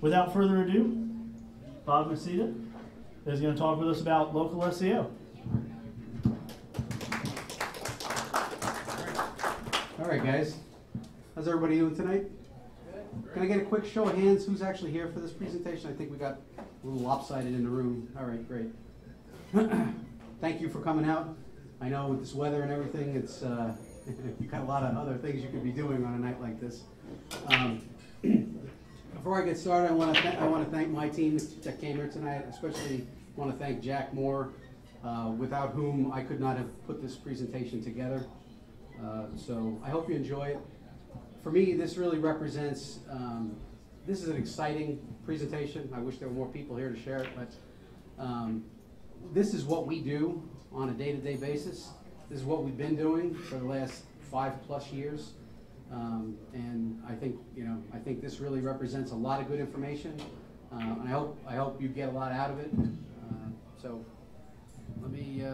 without further ado, Bob Masita is going to talk with us about local SEO. All right, guys. How's everybody doing tonight? Can I get a quick show of hands? Who's actually here for this presentation? I think we got a little lopsided in the room. All right, great. Thank you for coming out. I know with this weather and everything, it's you've got a lot of other things you could be doing on a night like this. Before I get started, I want to thank my team that came here tonight. Especially want to thank Jack Moore, without whom I could not have put this presentation together. So I hope you enjoy it. For me, this really represents, this is an exciting presentation. I wish there were more people here to share it, but this is what we do on a day-to-day basis. This is what we've been doing for the last 5+ years. And I think this really represents a lot of good information. And I hope you get a lot out of it. So let me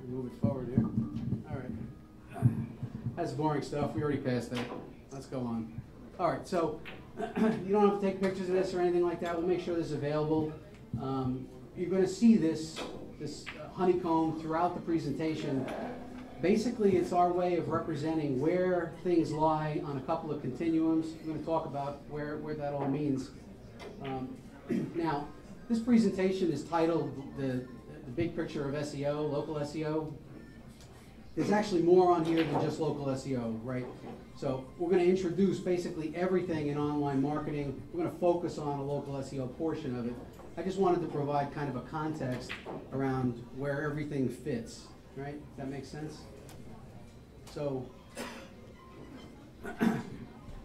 move it forward here. All right. That's boring stuff. We already passed that. Let's go on. All right, so you don't have to take pictures of this or anything like that. We'll make sure this is available. You're going to see this honeycomb throughout the presentation. Basically, it's our way of representing where things lie on a couple of continuums. We're going to talk about where that all means. Now, this presentation is titled the Big Picture of SEO, Local SEO. There's actually more on here than just local SEO, right? So we're going to introduce basically everything in online marketing. We're going to focus on a local SEO portion of it. I just wanted to provide kind of a context around where everything fits, right? Does that make sense? So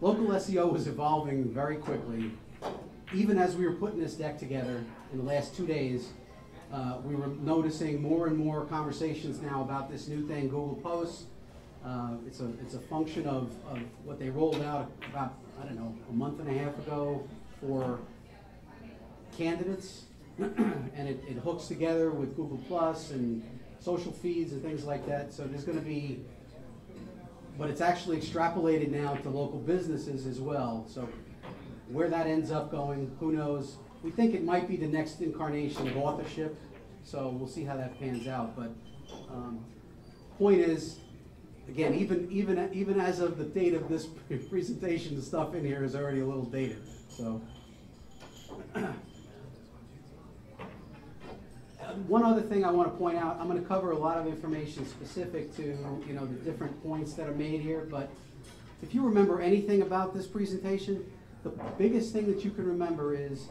local SEO is evolving very quickly. Even as we were putting this deck together in the last 2 days, we were noticing more and more conversations now about this new thing, Google Posts. It's a function of what they rolled out about, I don't know, a month and a half ago for candidates. And it hooks together with Google Plus and social feeds and things like that. So there's going to be, but it's actually extrapolated now to local businesses as well. So where that ends up going, who knows? We think it might be the next incarnation of authorship, so we'll see how that pans out. But point is, again, even as of the date of this presentation, the stuff in here is already a little dated. So one other thing I want to point out, I'm going to cover a lot of information specific to the different points that are made here. But if you remember anything about this presentation, the biggest thing that you can remember is,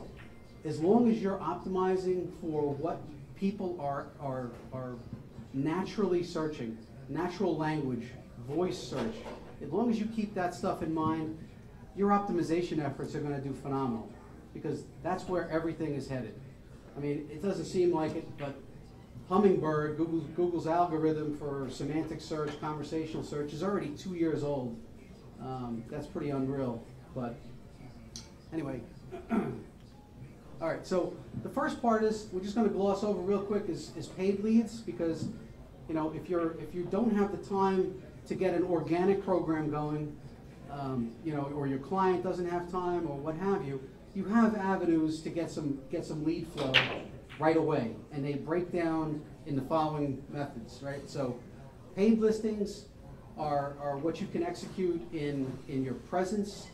as long as you're optimizing for what people are naturally searching, natural language, voice search, as long as you keep that stuff in mind, your optimization efforts are going to do phenomenal, because that's where everything is headed. I mean, it doesn't seem like it, but Hummingbird, Google's algorithm for semantic search, conversational search, is already 2 years old. That's pretty unreal, but anyway. All right, so the first part is, we're just going to gloss over real quick, is paid leads, because if you don't have the time to get an organic program going, or your client doesn't have time, or what have you, you have avenues to get some lead flow right away, and they break down in the following methods, right? So paid listings are what you can execute in your presence.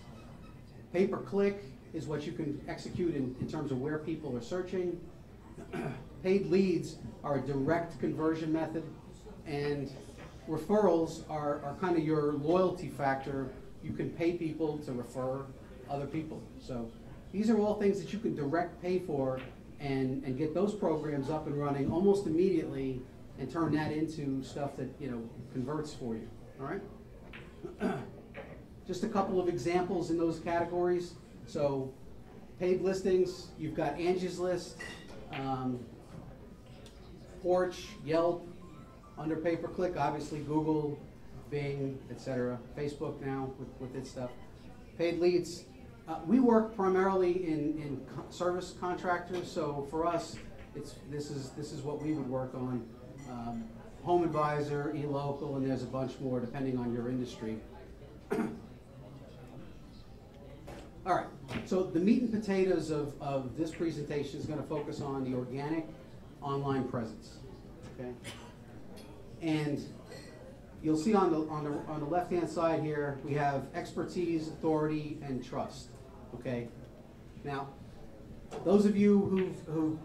Pay-per-click is what you can execute in terms of where people are searching. Paid leads are a direct conversion method, and referrals are kind of your loyalty factor. You can pay people to refer other people. So these are all things that you can direct pay for and get those programs up and running almost immediately and turn that into stuff that converts for you. All right? Just a couple of examples in those categories. So paid listings, you've got Angie's List, Porch, Yelp, under pay-per-click, obviously Google, Bing, etc. Facebook now with its stuff. Paid leads, we work primarily in service contractors, so for us, this is what we would work on. Home Advisor, eLocal, and there's a bunch more depending on your industry. All right, so the meat and potatoes of this presentation is going to focus on the organic online presence, okay? And you'll see on the left-hand side here, we have expertise, authority, and trust, okay? Now, those of you who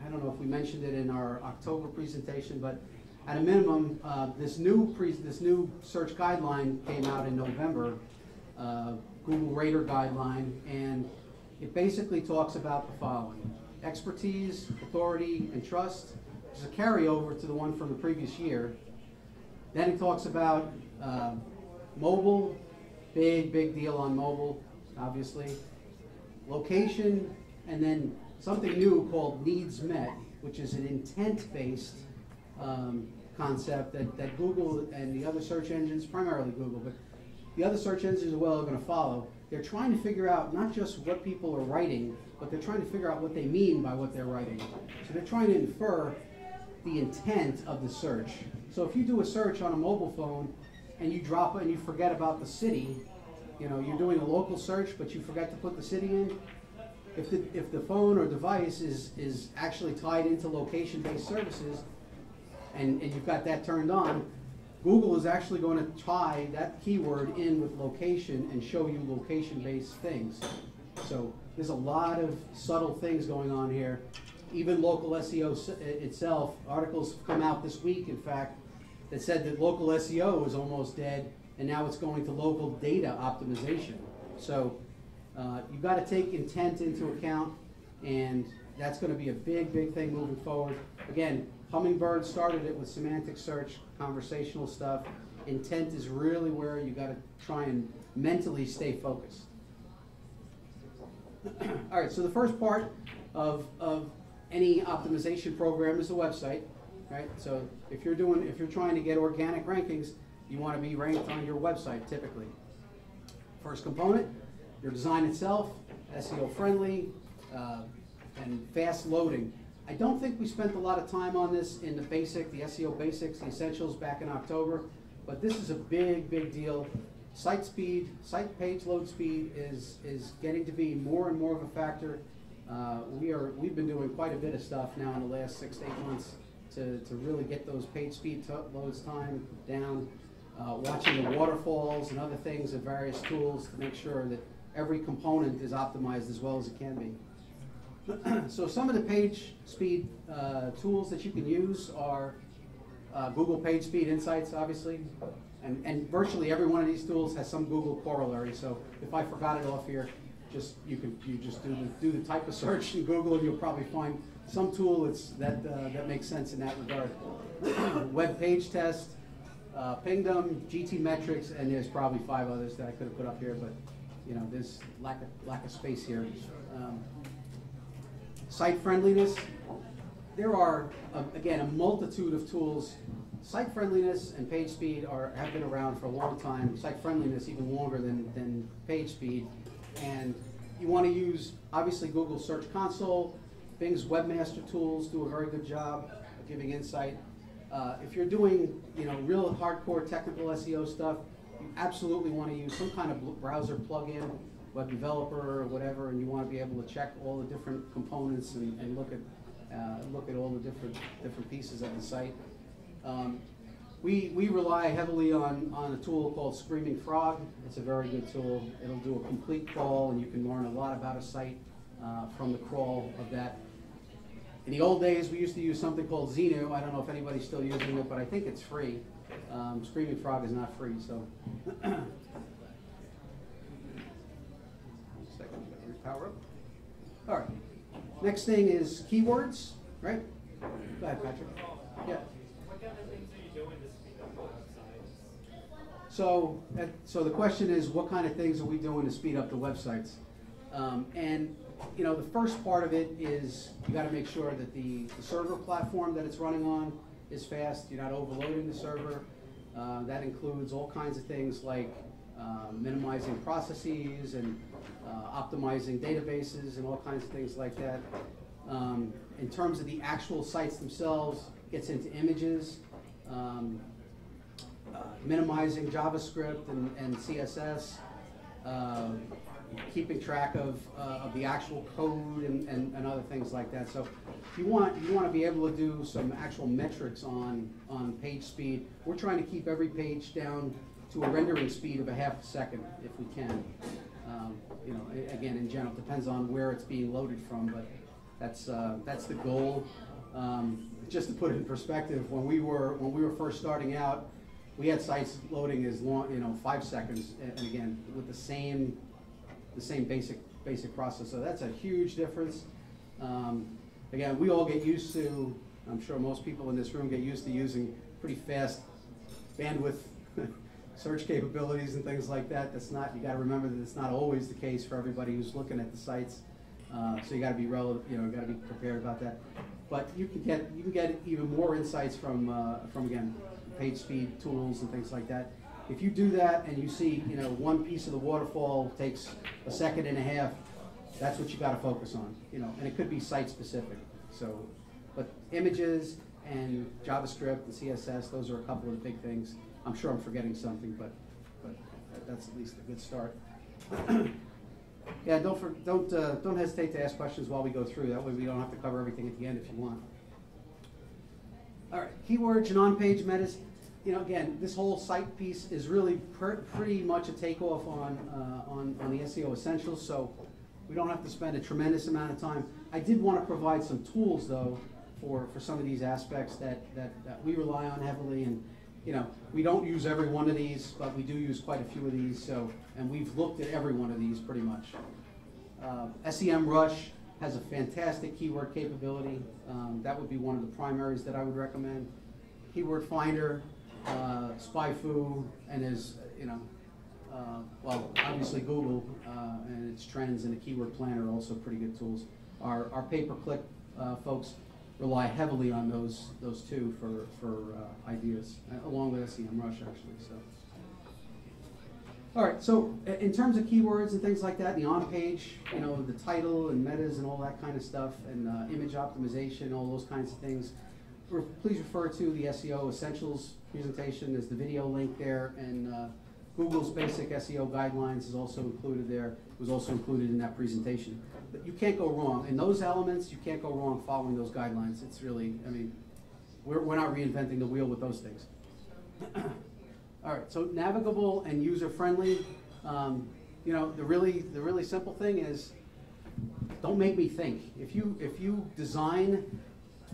I don't know if we mentioned it in our October presentation, but at a minimum, this new search guideline came out in November, Google Rater guideline, and it basically talks about the following: expertise, authority, and trust, which is a carryover to the one from the previous year. Then it talks about mobile, big deal on mobile, obviously. Location, and then something new called needs met, which is an intent-based concept that Google and the other search engines, primarily Google, but the other search engines as well are going to follow. They're trying to figure out not just what people are writing, but they're trying to figure out what they mean by what they're writing. So they're trying to infer the intent of the search. So if you do a search on a mobile phone and you drop it and you forget about the city, you know, you're doing a local search but you forget to put the city in, if the phone or device is actually tied into location-based services and you've got that turned on, Google is actually going to tie that keyword in with location and show you location-based things. So there's a lot of subtle things going on here. Even local SEO itself, articles come out this week, in fact, that said that local SEO is almost dead, and now it's going to local data optimization. So you've got to take intent into account, and that's going to be a big thing moving forward. Again, Hummingbird started it with semantic search, conversational stuff. Intent is really where you got to try and mentally stay focused. All right, so the first part of any optimization program is the website, right? So if you're trying to get organic rankings, you want to be ranked on your website typically. First component, your design itself, SEO friendly, and fast loading. I don't think we spent a lot of time on this in the SEO basics, the essentials back in October, but this is a big deal. Site speed, site page load speed is getting to be more and more of a factor. We've been doing quite a bit of stuff now in the last 6 to 8 months to really get those page speed loads time down, watching the waterfalls and other things of various tools to make sure that every component is optimized as well as it can be. So some of the page speed tools that you can use are Google PageSpeed Insights, obviously, and virtually every one of these tools has some Google corollary. So if I forgot it off here, you just do the type of search in Google, and you'll probably find some tool that makes sense in that regard. Web page test, Pingdom, GT metrics, and there's probably 5 others that I could have put up here, but you know, there's lack of space here. Site friendliness. There are, again, a multitude of tools. Site friendliness and page speed have been around for a long time. Site friendliness even longer than page speed. And you want to use, obviously, Google Search Console. Bing's Webmaster Tools do a very good job of giving insight. If you're doing, you know, real hardcore technical SEO stuff, you absolutely want to use some kind of browser plugin, web developer or whatever, and you want to be able to check all the different components and look at all the different pieces of the site. We rely heavily on a tool called Screaming Frog. It's a very good tool. It'll do a complete crawl, and you can learn a lot about a site from the crawl of that. In the old days, we used to use something called Xenu. I don't know if anybody's still using it, but I think it's free. Screaming Frog is not free, so. Power up. All right. Next thing is keywords, right? Go ahead, Patrick. Yeah. What kind of things are you doing to speed up the website? So the question is, what kind of things are we doing to speed up the websites? And you know, the first part of it is you got to make sure that the server platform that it's running on is fast. You're not overloading the server. That includes all kinds of things like minimizing processes and optimizing databases and all kinds of things like that. In terms of the actual sites themselves, gets into images, minimizing JavaScript and CSS, keeping track of the actual code and other things like that. So you want to be able to do some actual metrics on page speed. We're trying to keep every page down to a rendering speed of a half a second if we can. You know, again, in general, it depends on where it's being loaded from, but that's the goal. Just to put it in perspective, when we were first starting out, we had sites loading as long, 5 seconds, and again with the same basic process. So that's a huge difference. Again, we all get used to. I'm sure most people in this room get used to using pretty fast bandwidth search capabilities and things like that. That's not. You got to remember that it's not always the case for everybody who's looking at the sites. So you got to be relevant. You got to be prepared about that. But you can get even more insights from again page speed tools and things like that. If you do that and you see one piece of the waterfall takes a second and a half, that's what you got to focus on. And it could be site specific. So, but images and JavaScript and CSS, those are a couple of the big things. I'm sure I'm forgetting something, but that's at least a good start. Yeah, don't hesitate to ask questions while we go through. That way we don't have to cover everything at the end if you want. All right, keywords and on-page metas. Again, this whole site piece is really pretty much a takeoff on the SEO essentials, so we don't have to spend a tremendous amount of time. I did want to provide some tools though for some of these aspects that we rely on heavily, and we don't use every one of these, but we do use quite a few of these. So, and we've looked at every one of these pretty much. SEMrush has a fantastic keyword capability. That would be one of the primaries that I would recommend. Keyword Finder, SpyFu, and there's well, obviously Google and its trends and the Keyword Planner are also pretty good tools. Our pay-per-click folks rely heavily on those two for ideas, along with SEMrush actually. So, all right. So in terms of keywords and things like that, the on-page, the title and metas and all that kind of stuff, and image optimization, all those kinds of things. Please refer to the SEO Essentials presentation. There's the video link there, and Google's basic SEO guidelines is also included there. It was also included in that presentation. But you can't go wrong. In those elements, you can't go wrong following those guidelines. It's really, we're not reinventing the wheel with those things. All right, so navigable and user-friendly. The really simple thing is, don't make me think. If you design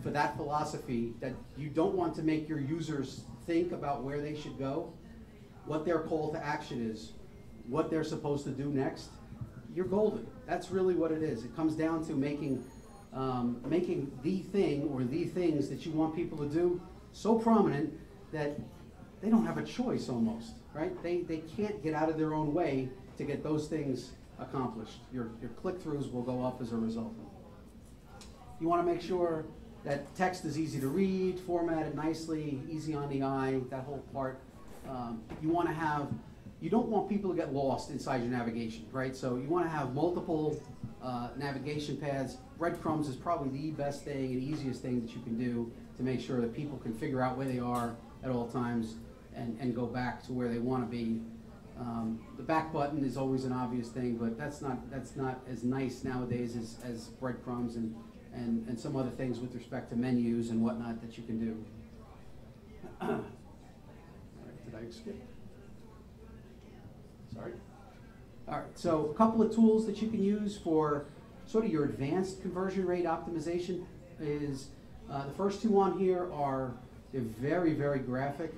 for that philosophy that you don't want to make your users think about where they should go, what their call to action is, what they're supposed to do next, you're golden. That's really what it is. It comes down to making the thing or the things that you want people to do so prominent that they don't have a choice almost, right? They can't get out of their own way to get those things accomplished. Your click-throughs will go up as a result. You want to make sure that text is easy to read, formatted nicely, easy on the eye, that whole part. You don't want people to get lost inside your navigation, right? So you want to have multiple navigation paths. Breadcrumbs is probably the best thing and easiest thing that you can do to make sure that people can figure out where they are at all times and go back to where they want to be. The back button is always an obvious thing, but that's not as nice nowadays as breadcrumbs and some other things with respect to menus and whatnot that you can do. All right, did I skip? Sorry. All right, so a couple of tools that you can use for sort of your advanced conversion rate optimization is the first two on here they're very, very graphic.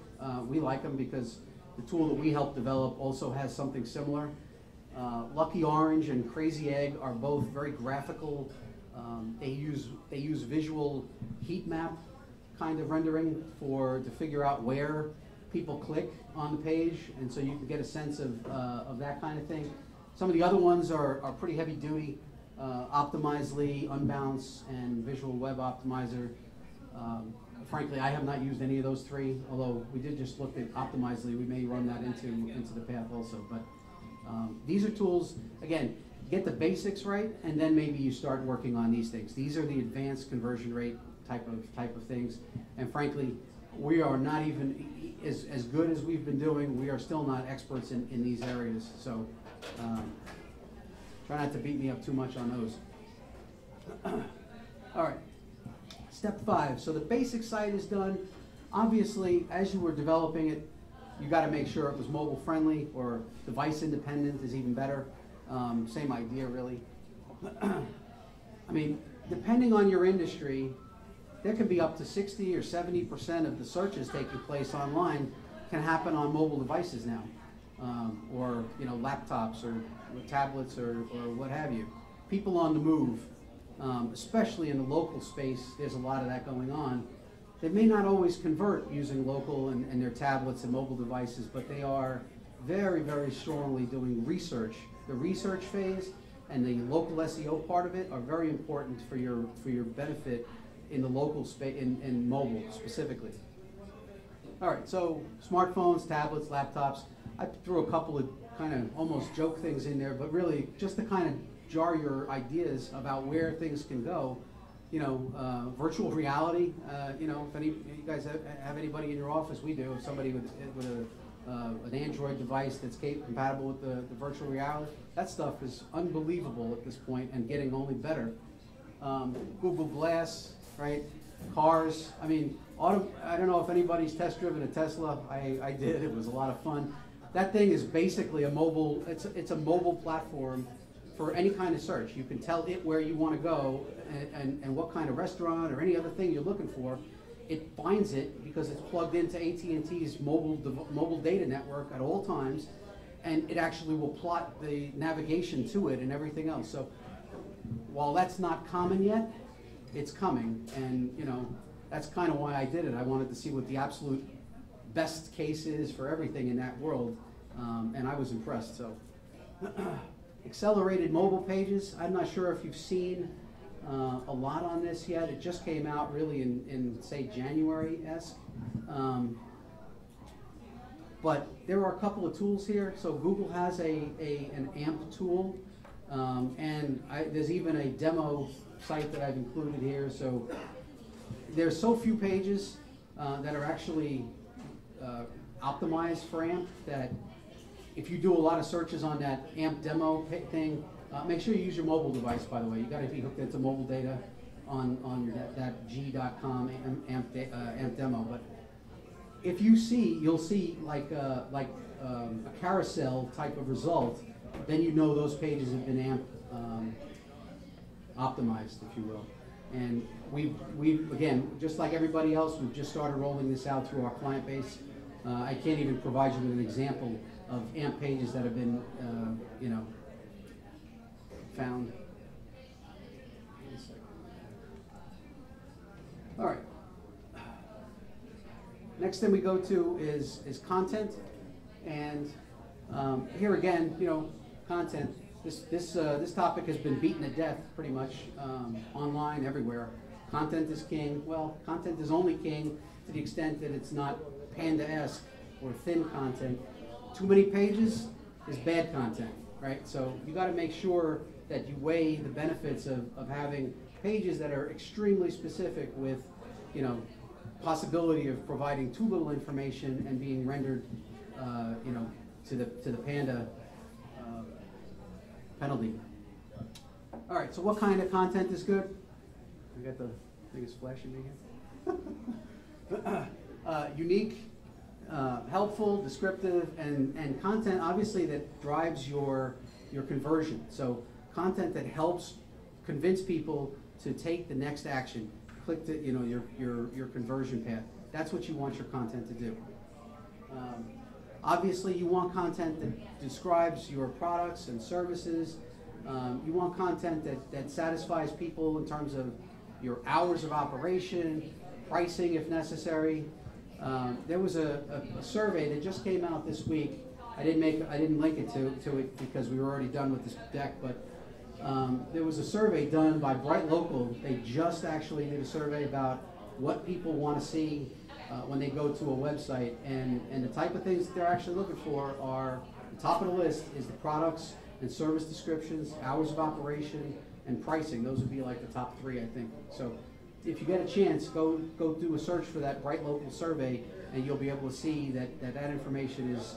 We like them because the tool that we helped develop also has something similar. Lucky Orange and Crazy Egg are both very graphical. They use visual heat map kind of rendering to figure out where people click on the page, and so you can get a sense of that kind of thing. Some of the other ones are pretty heavy duty. Optimizely, Unbounce, and Visual Web Optimizer. Frankly, I have not used any of those three, although we did just look at Optimizely. We may run that into the path also. But these are tools, again, get the basics right, and then maybe you start working on these things. These are the advanced conversion rate type of things. And frankly, we are not even as good as we've been doing. We are still not experts in these areas. So Try not to beat me up too much on those. All right, step 5. So the basic site is done. Obviously, as you were developing it, you got to make sure it was mobile friendly, or device independent is even better. Same idea, really. I mean, depending on your industry, there can be up to 60 or 70% of the searches taking place online can happen on mobile devices now, or laptops or tablets or what have you. People on the move, especially in the local space, there's a lot of that going on. They may not always convert using local and their tablets and mobile devices, but they are very, very strongly doing research. The research phase and the local SEO part of it are very important for your benefit in the local space, in mobile specifically. All right, so smartphones, tablets, laptops. I threw a couple of kind of almost joke things in there, but really just to kind of jar your ideas about where things can go. Virtual reality. If you guys have anybody in your office, we do. If somebody with an Android device that's compatible with the virtual reality, that stuff is unbelievable at this point and getting only better. Google Glass, right? Cars. I mean, I don't know if anybody's test driven a Tesla. I did. It was a lot of fun. That thing is basically a mobile. It's a mobile platform for any kind of search. You can tell it where you want to go and what kind of restaurant or any other thing you're looking for. It finds it because it's plugged into AT&T's mobile data network at all times, and it actually will plot the navigation to it and everything else. So while that's not common yet, it's coming, and that's kind of why I did it. I wanted to see what the absolute best case is for everything in that world, and I was impressed. So accelerated mobile pages. I'm not sure if you've seen a lot on this yet. It just came out really in say January-esque. But there are a couple of tools here. So Google has an AMP tool, and there's even a demo site that I've included here. So there's so few pages that are actually optimized for AMP that if you do a lot of searches on that AMP demo thing, make sure you use your mobile device, by the way. You got to be hooked into mobile data on your that g.com AMP demo. But if you see, you'll see like a carousel type of result, then you know those pages have been AMP optimized, if you will. And we've again, just like everybody else, we've just started rolling this out through our client base. I can't even provide you with an example of AMP pages that have been, found. All right. Next thing we go to is content, and here again, content. This topic has been beaten to death pretty much online everywhere. Content is king. Well, content is only king to the extent that it's not Panda-esque or thin content. Too many pages is bad content, right? So you got to make sure that you weigh the benefits of having pages that are extremely specific with, possibility of providing too little information and being rendered, to the Panda penalty. All right, so what kind of content is good? I got the thing is flashing me here. Unique, helpful, descriptive, and content obviously that drives your conversion. So content that helps convince people to take the next action, click to your conversion path. That's what you want your content to do. Obviously, you want content that describes your products and services. You want content that satisfies people in terms of your hours of operation, pricing if necessary. There was a survey that just came out this week. I didn't link it to it because we were already done with this deck, but there was a survey done by Bright Local. They just actually did a survey about what people want to see when they go to a website, and the type of things that they're actually looking for are, the top of the list is the products and service descriptions, hours of operation, and pricing. Those would be like the top 3, I think. So if you get a chance, go do a search for that Bright Local survey, and you'll be able to see that information is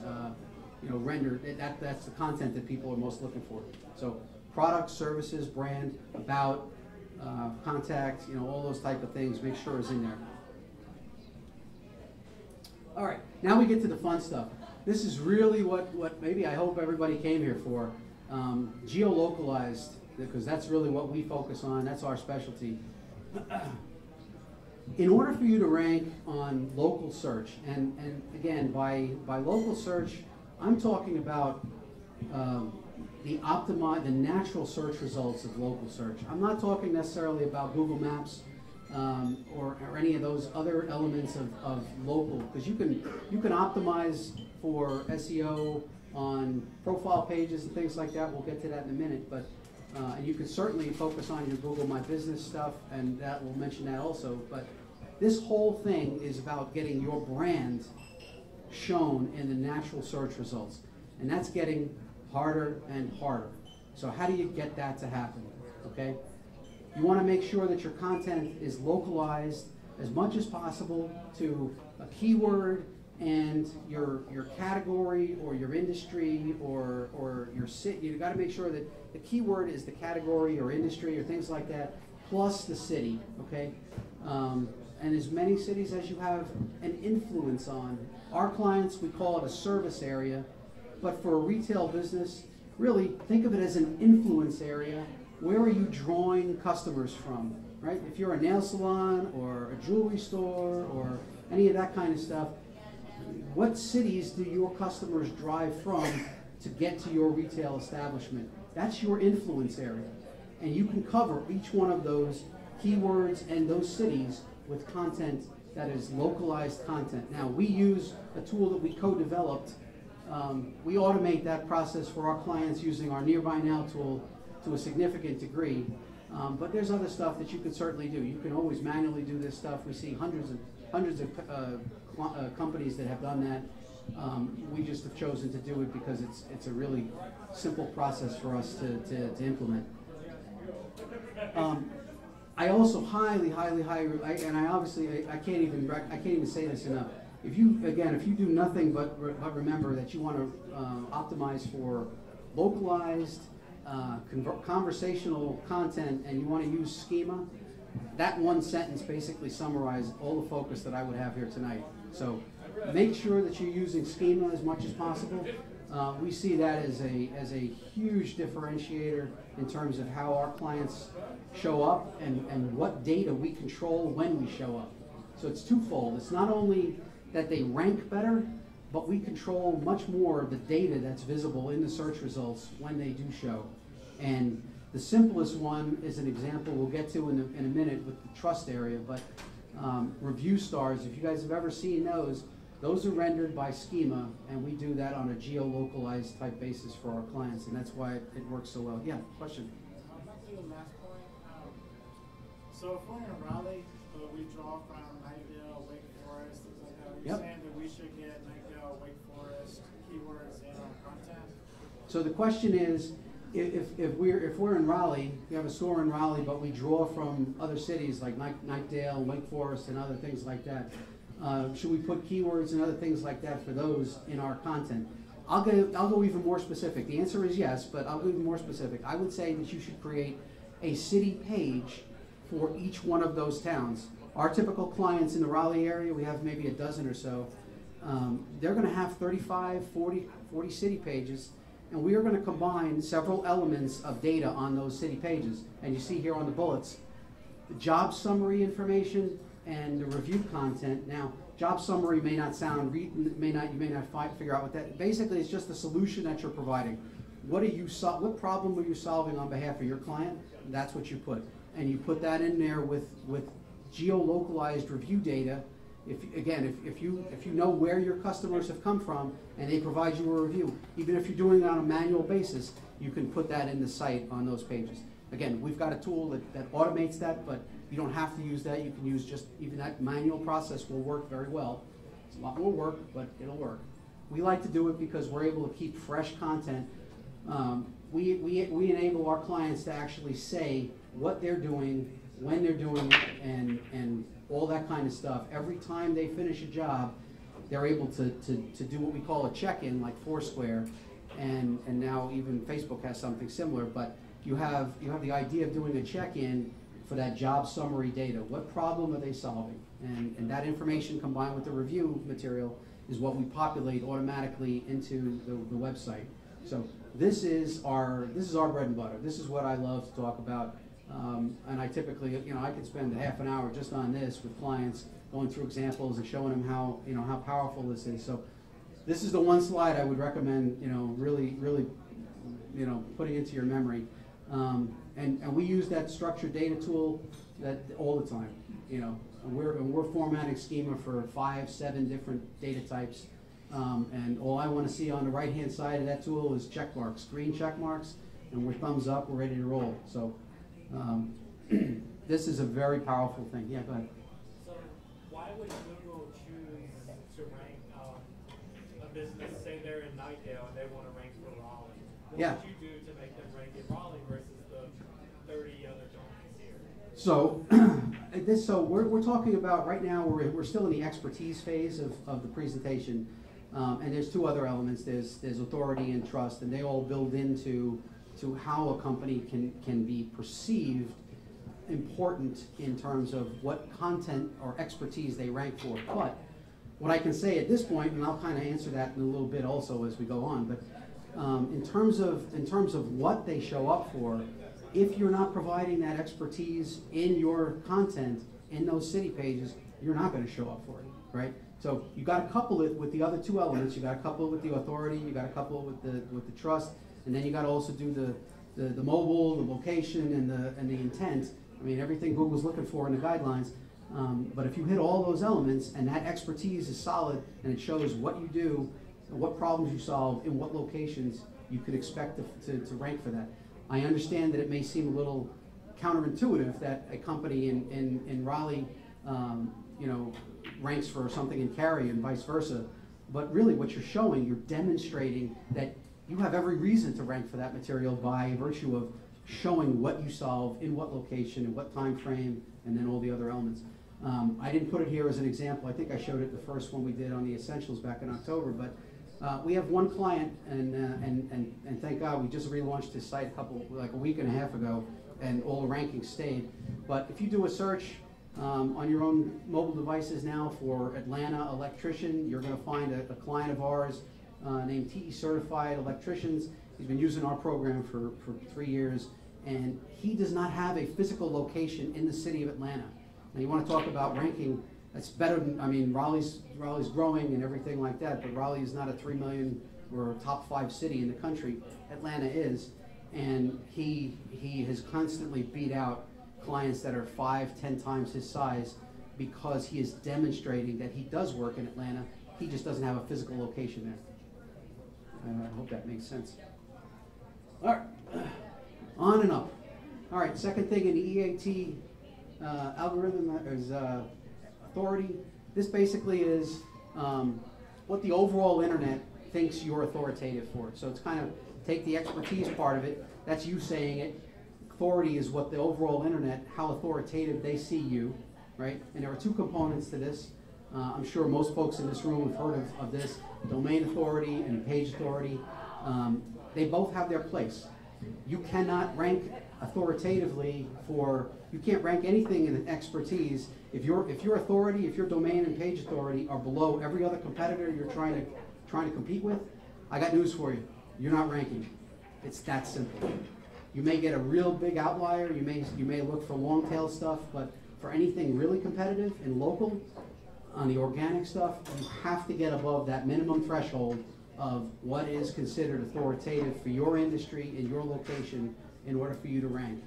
rendered. That's the content that people are most looking for. So Products, services, brand, about, contact, you know, all those type of things, make sure is in there. All right, now we get to the fun stuff. This is really what maybe I hope everybody came here for. Geolocalized, because that's really what we focus on, that's our specialty. In order for you to rank on local search, and again, by local search, I'm talking about the natural search results of local search. I'm not talking necessarily about Google Maps or any of those other elements of local, because you can optimize for SEO on profile pages and things like that. We'll get to that in a minute, but and you can certainly focus on your Google My Business stuff, and that we'll mention that also. But this whole thing is about getting your brand shown in the natural search results, and that's getting harder and harder. So how do you get that to happen? Okay, you want to make sure that your content is localized as much as possible to a keyword and your category or your industry or your city. You've got to make sure that the keyword is the category or industry or things like that, plus the city, okay? And as many cities as you have an influence on. Our clients, we call it a service area, but for a retail business, really think of it as an influence area. Where are you drawing customers from, right? If you're a nail salon or a jewelry store or any of that kind of stuff, what cities do your customers drive from to get to your retail establishment? That's your influence area. And you can cover each one of those keywords and those cities with content that is localized content. Now, we use a tool that we co-developed. We automate that process for our clients using our Nearby Now tool to a significant degree. But there's other stuff that you can certainly do. You can always manually do this stuff. We see hundreds of companies that have done that. We just have chosen to do it because it's a really simple process for us to implement. I also highly, and I obviously I can't even say this enough. If you do nothing but remember that you want to optimize for localized, conversational content, and you want to use schema, that one sentence basically summarizes all the focus that I would have here tonight. So make sure that you're using schema as much as possible. We see that as a huge differentiator in terms of how our clients show up and what data we control when we show up. So it's twofold. It's not only that they rank better, but we control much more of the data that's visible in the search results when they do show. And the simplest one is an example we'll get to in a minute with the trust area, but review stars, if you guys have ever seen those are rendered by schema, and we do that on a geolocalized type basis for our clients, and that's why it works so well. Yeah, question? Back to the last point. So if we're in Raleigh, we draw from Nightdale, Wake Forest, things like that. Are you saying that we should get Nightdale, Wake Forest keywords in our content? So the question is, if we're in Raleigh, we have a store in Raleigh, but we draw from other cities like Nightdale, Wake Forest, and other things like that. Should we put keywords and other things like that for those in our content? I'll go even more specific. The answer is yes, but I'll go even more specific. I would say that you should create a city page for each one of those towns. Our typical clients in the Raleigh area, we have maybe a dozen or so. They're going to have 35, 40 city pages, and we are going to combine several elements of data on those city pages. And you see here on the bullets, the job summary information and the review content. Now, job summary may not sound, you may not figure out what that. Basically, it's just the solution that you're providing. What problem are you solving on behalf of your client? That's what you put, and you put that in there with geolocalized review data. If you know where your customers have come from and they provide you a review, even if you're doing it on a manual basis, you can put that in the site on those pages. Again, we've got a tool that automates that, but you don't have to use that. You can use just even that manual process will work very well. It's a lot more work, but it'll work. We like to do it because we're able to keep fresh content. We enable our clients to actually say what they're doing, when they're doing it, and all that kind of stuff. Every time they finish a job, they're able to do what we call a check-in, like Foursquare, and now even Facebook has something similar, but you have the idea of doing a check-in for that job summary data. What problem are they solving? And that information combined with the review material is what we populate automatically into the website. So this is our bread and butter. This is what I love to talk about. And I typically, I could spend half an hour just on this with clients, going through examples and showing them how, how powerful this is. So this is the one slide I would recommend, really, putting into your memory. And we use that structured data tool all the time, and we're formatting schema for 5, 7 different data types. And all I want to see on the right-hand side of that tool is check marks, green check marks, and we're thumbs up, we're ready to roll. So this is a very powerful thing. Yeah, go ahead. So why would Google choose to rank a business, say they're in Nightdale and they want to rank for Raleigh? What Yeah. would you do to make them rank in Raleigh versus the 30 other domains here? So, so we're talking about right now. We're still in the expertise phase of the presentation, and there's 2 other elements. There's authority and trust, and they all build into how a company can be perceived important in terms of what content or expertise they rank for. But what I can say at this point, and I'll kind of answer that in a little bit also as we go on, but in terms of what they show up for, if you're not providing that expertise in your content in those city pages, you're not going to show up for it, right? So you got to couple it with the other 2 elements. You got to couple it with the authority. You got to couple it with the trust, and then you got to also do the mobile, the location, and the intent. I mean, everything Google's looking for in the guidelines. But if you hit all those elements and that expertise is solid and it shows what you do, what problems you solve, in what locations, you can expect to rank for that. I understand that it may seem a little counterintuitive that a company in Raleigh, ranks for something in Cary and vice versa. But really what you're showing, you're demonstrating that you have every reason to rank for that material by virtue of showing what you solve, in what location, in what time frame, and then all the other elements. I didn't put it here as an example. I think I showed it the first one we did on the Essentials back in October, but we have one client, and thank God we just relaunched his site a week and a half ago, and all the rankings stayed. But if you do a search on your own mobile devices now for Atlanta electrician, you're going to find a client of ours named TE Certified Electricians. He's been using our program for 3 years, and he does not have a physical location in the city of Atlanta. Now you want to talk about ranking, that's better than, I mean, Raleigh's growing and everything like that, but Raleigh is not a 3 million or a top 5 city in the country. Atlanta is, and he has constantly beat out clients that are 5, 10 times his size because he is demonstrating that he does work in Atlanta. He just doesn't have a physical location there. I hope that makes sense. All right, on and up. All right, second thing in the EAT algorithm is authority. This basically is what the overall internet thinks you're authoritative for. So it's kind of take the expertise part of it. That's you saying it. Authority is what the overall internet, how authoritative they see you, right? And there are 2 components to this. I'm sure most folks in this room have heard of this, domain authority and page authority. They both have their place. You cannot rank authoritatively you can't rank anything in expertise. If your authority, if your domain and page authority are below every other competitor you're trying to compete with, I got news for you. You're not ranking. It's that simple. You may get a real big outlier. You may look for long tail stuff, but for anything really competitive and local, on the organic stuff, you have to get above that minimum threshold of what is considered authoritative for your industry and your location in order for you to rank.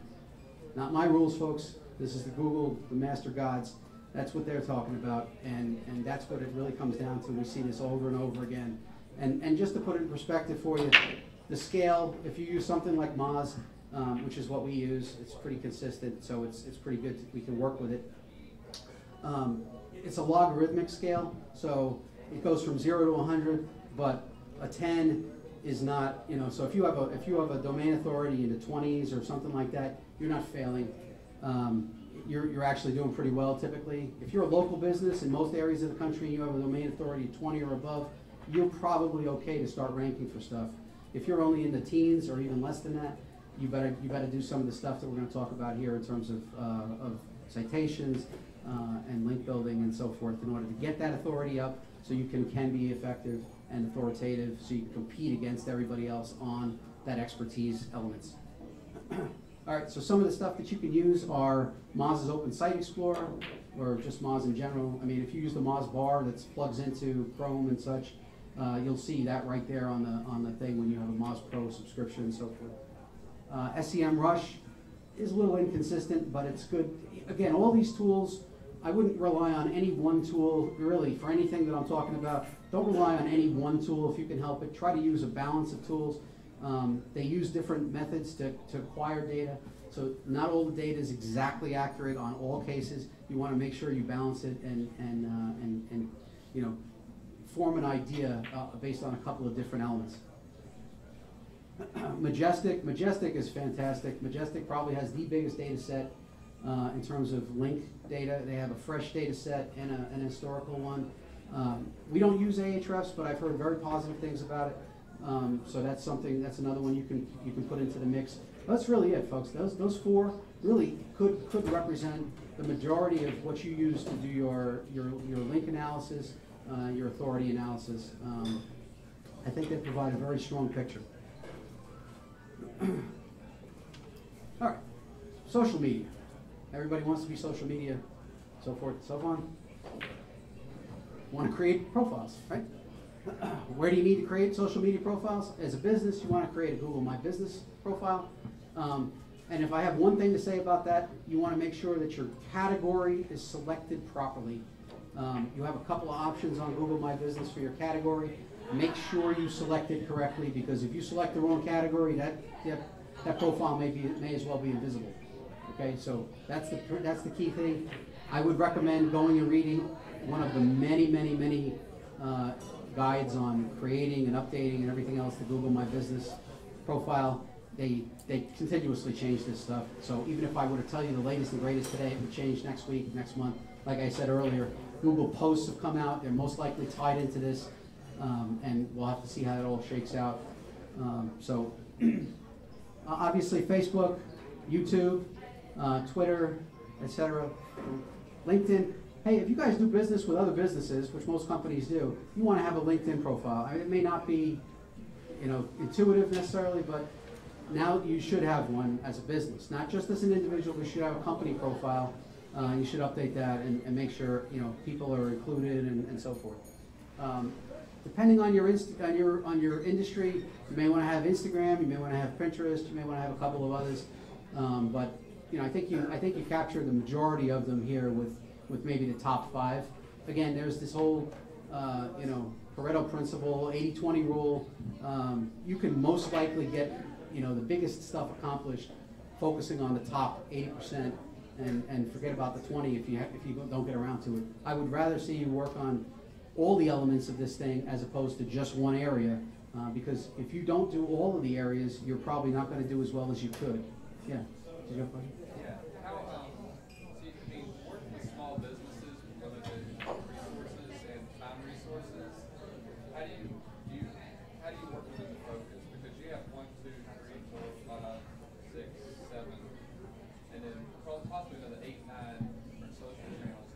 Not my rules, folks. This is the Google, the master gods. That's what they're talking about, and that's what it really comes down to. We see this over and over again. And just to put it in perspective for you, the scale, if you use something like Moz, which is what we use, it's pretty consistent, so it's pretty good. We can work with it. It's a logarithmic scale, so it goes from 0 to 100, but a 10 is not, so if you have a domain authority in the 20s or something like that, you're not failing. You're actually doing pretty well typically. If you're a local business in most areas of the country and you have a domain authority of 20 or above, you're probably okay to start ranking for stuff. If you're only in the teens or even less than that, you better do some of the stuff that we're going to talk about here in terms of citations and link building and so forth in order to get that authority up so you can be effective and authoritative so you can compete against everybody else on that expertise elements. All right, so some of the stuff that you can use are Moz's Open Site Explorer, or just Moz in general. I mean, if you use the Moz bar that plugs into Chrome and such, you'll see that right there on the thing when you have a Moz Pro subscription and so forth. SEM Rush is a little inconsistent, but it's good. Again, all these tools, I wouldn't rely on any one tool, really, for anything that I'm talking about. Don't rely on any one tool if you can help it. Try to use a balance of tools. They use different methods to acquire data, so not all the data is exactly accurate on all cases. You want to make sure you balance it and you know, form an idea based on a couple of different elements. Majestic is fantastic. Majestic probably has the biggest data set in terms of link data. They have a fresh data set and an historical one. We don't use Ahrefs, but I've heard very positive things about it. So that's another one you can put into the mix. That's really it, folks. Those four really could represent the majority of what you use to do your link analysis, your authority analysis. I think they provide a very strong picture. All right, social media. Everybody wants to be social media, so forth and so on. Want to create profiles, right? Where do you need to create social media profiles? As a business, you want to create a Google My Business profile. And if I have one thing to say about that, you want to make sure that your category is selected properly. You have a couple of options on Google My Business for your category. Make sure you select it correctly, because if you select the wrong category, that profile may as well be invisible. Okay, so that's the key thing. I would recommend going and reading one of the many guides on creating and updating and everything else, the Google My Business profile. They continuously change this stuff. So even if I were to tell you the latest and greatest today, it would change next week, next month. Like I said earlier, Google posts have come out. They're most likely tied into this, and we'll have to see how it all shakes out. So obviously Facebook, YouTube, Twitter, etc., LinkedIn. Hey, if you guys do business with other businesses, which most companies do, you want to have a LinkedIn profile. I mean, it may not be, intuitive necessarily, but now you should have one as a business, not just as an individual. You should have a company profile. You should update that and make sure people are included and so forth. Depending on your industry, you may want to have Instagram, you may want to have Pinterest, you may want to have a couple of others. But I think you captured the majority of them here with maybe the top 5. Again, there's this whole Pareto principle, 80-20 rule. You can most likely get the biggest stuff accomplished focusing on the top 80% and forget about the 20 if you don't get around to it. I would rather see you work on all the elements of this thing as opposed to just one area, because if you don't do all of the areas, you're probably not going to do as well as you could. Yeah. Did you have a question? Yeah. How, working with small businesses with limited resources and time resources, how do you work with them to focus? Because you have 1, 2, 3, 4, 5, 6, 7, and then possibly another 8, 9 different social channels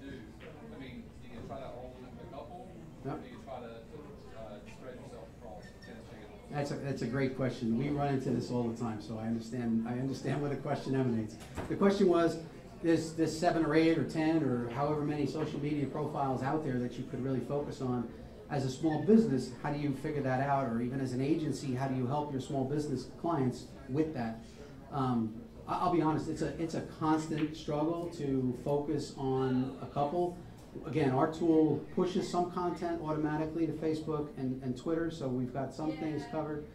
to do. I mean, do you try to all in a couple, or do you try to spread yourself across 10 channels? That's a great question. We run into this all the time, so I understand where the question emanates. The question was, there's 7 or 8 or 10 or however many social media profiles out there that you could really focus on. As a small business, how do you figure that out? Or even as an agency, how do you help your small business clients with that? I'll be honest, it's a constant struggle to focus on a couple. Again, our tool pushes some content automatically to Facebook and Twitter, so we've got some things covered.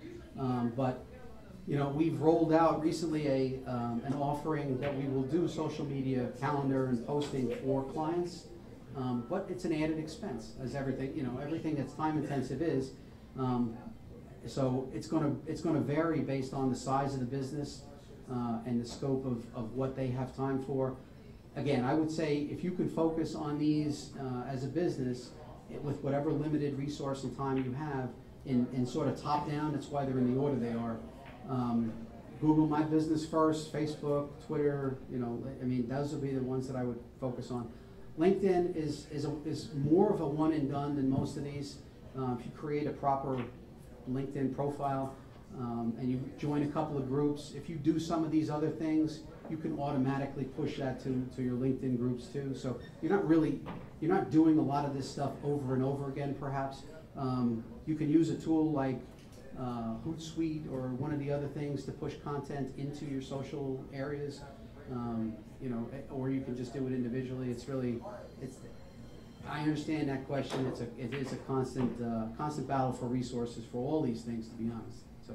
But we've rolled out recently an offering that we will do social media calendar and posting for clients. But it's an added expense, as everything that's time intensive is. So it's going to vary based on the size of the business and the scope of what they have time for. Again, I would say if you can focus on these as a business with whatever limited resource and time you have in sort of top down, that's why they're in the order they are. Google My Business first, Facebook, Twitter, I mean, those would be the ones that I would focus on. LinkedIn is more of a one and done than most of these. If you create a proper LinkedIn profile and you join a couple of groups, if you do some of these other things, you can automatically push that to your LinkedIn groups too. So you're not doing a lot of this stuff over and over again, perhaps. You can use a tool like Hootsuite or one of the other things to push content into your social areas, or you can just do it individually. I understand that question. It is a constant battle for resources for all these things, to be honest. So